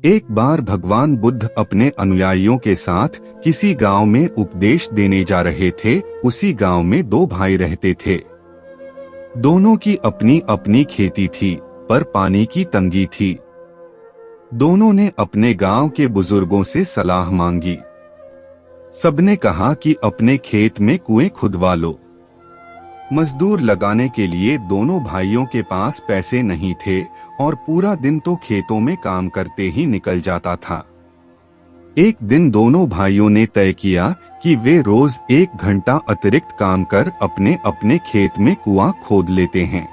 एक बार भगवान बुद्ध अपने अनुयायियों के साथ किसी गांव में उपदेश देने जा रहे थे। उसी गांव में दो भाई रहते थे। दोनों की अपनी अपनी खेती थी, पर पानी की तंगी थी। दोनों ने अपने गांव के बुजुर्गों से सलाह मांगी। सबने कहा कि अपने खेत में कुएं खुदवा लो। मजदूर लगाने के लिए दोनों भाइयों के पास पैसे नहीं थे और पूरा दिन तो खेतों में काम करते ही निकल जाता था। एक दिन दोनों भाइयों ने तय किया कि वे रोज 1 घंटा अतिरिक्त काम कर अपने अपने खेत में कुआं खोद लेते हैं।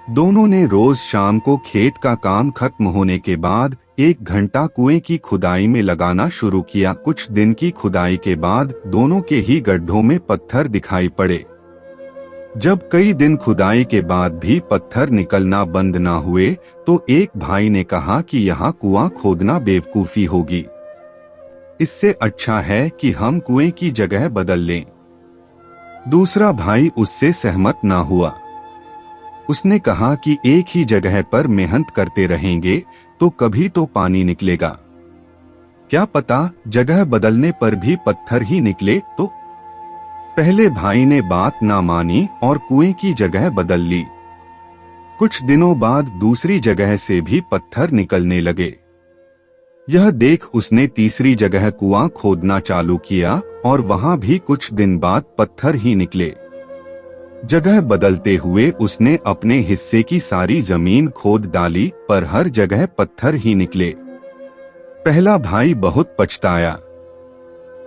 दोनों ने रोज शाम को खेत का काम खत्म होने के बाद 1 घंटा कुएं की खुदाई में लगाना शुरू किया। कुछ दिन की खुदाई के बाद दोनों के ही गड्ढों में पत्थर दिखाई पड़े। जब कई दिन खुदाई के बाद भी पत्थर निकलना बंद ना हुए तो एक भाई ने कहा कि यहाँ कुआं खोदना बेवकूफी होगी। इससे अच्छा है कि हम कुएं की जगह बदल लें। दूसरा भाई उससे सहमत ना हुआ। उसने कहा कि एक ही जगह पर मेहनत करते रहेंगे तो कभी तो पानी निकलेगा। क्या पता जगह बदलने पर भी पत्थर ही निकले तो। पहले भाई ने बात ना मानी और कुएं की जगह बदल ली। कुछ दिनों बाद दूसरी जगह से भी पत्थर निकलने लगे। यह देख उसने तीसरी जगह कुआं खोदना चालू किया और वहां भी कुछ दिन बाद पत्थर ही निकले। जगह बदलते हुए उसने अपने हिस्से की सारी जमीन खोद डाली, पर हर जगह पत्थर ही निकले। पहला भाई बहुत पछताया।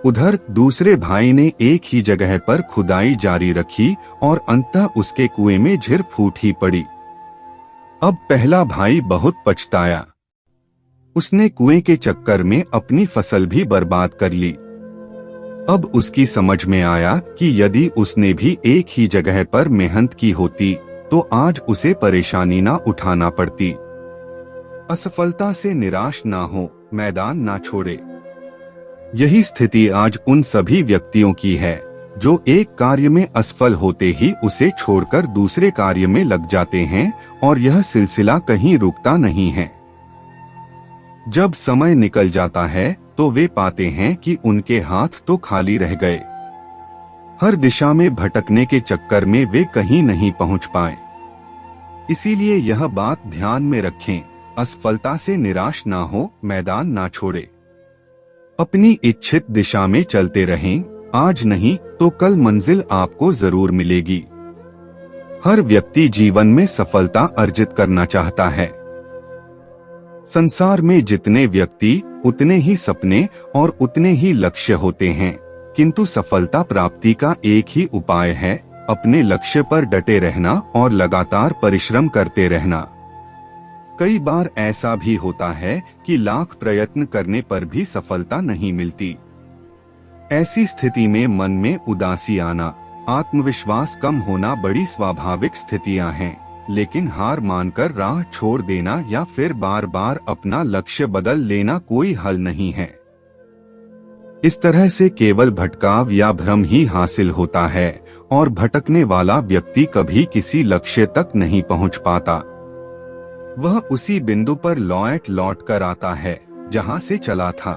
उधर दूसरे भाई ने एक ही जगह पर खुदाई जारी रखी और अंततः उसके कुएं में झिर फूट ही पड़ी। अब पहला भाई बहुत पछताया। उसने कुएं के चक्कर में अपनी फसल भी बर्बाद कर ली। अब उसकी समझ में आया कि यदि उसने भी एक ही जगह पर मेहनत की होती तो आज उसे परेशानी ना उठाना पड़ती। असफलता से निराश ना हो, मैदान ना छोड़े। यही स्थिति आज उन सभी व्यक्तियों की है जो एक कार्य में असफल होते ही उसे छोड़कर दूसरे कार्य में लग जाते हैं और यह सिलसिला कहीं रुकता नहीं है। जब समय निकल जाता है तो वे पाते हैं कि उनके हाथ तो खाली रह गए। हर दिशा में भटकने के चक्कर में वे कहीं नहीं पहुंच पाए। इसीलिए यह बात ध्यान में रखें, असफलता से निराश ना हो, मैदान ना छोड़े। अपनी इच्छित दिशा में चलते रहें, आज नहीं तो कल मंजिल आपको जरूर मिलेगी। हर व्यक्ति जीवन में सफलता अर्जित करना चाहता है। संसार में जितने व्यक्ति उतने ही सपने और उतने ही लक्ष्य होते हैं, किंतु सफलता प्राप्ति का एक ही उपाय है, अपने लक्ष्य पर डटे रहना और लगातार परिश्रम करते रहना। कई बार ऐसा भी होता है कि लाख प्रयत्न करने पर भी सफलता नहीं मिलती। ऐसी स्थिति में मन में उदासी आना, आत्मविश्वास कम होना बड़ी स्वाभाविक स्थितियां हैं, लेकिन हार मानकर राह छोड़ देना या फिर बार बार अपना लक्ष्य बदल लेना कोई हल नहीं है। इस तरह से केवल भटकाव या भ्रम ही हासिल होता है और भटकने वाला व्यक्ति कभी किसी लक्ष्य तक नहीं पहुंच पाता। वह उसी बिंदु पर लौट कर आता है जहां से चला था।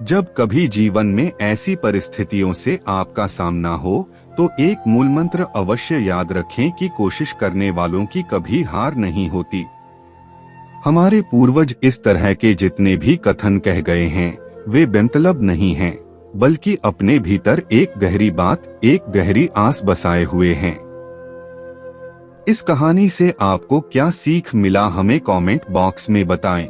जब कभी जीवन में ऐसी परिस्थितियों से आपका सामना हो तो एक मूल मंत्र अवश्य याद रखें कि कोशिश करने वालों की कभी हार नहीं होती। हमारे पूर्वज इस तरह के जितने भी कथन कह गए हैं वे बेमतलब नहीं हैं, बल्कि अपने भीतर एक गहरी बात, एक गहरी आस बसाए हुए हैं। इस कहानी से आपको क्या सीख मिला, हमें कमेंट बॉक्स में बताएं।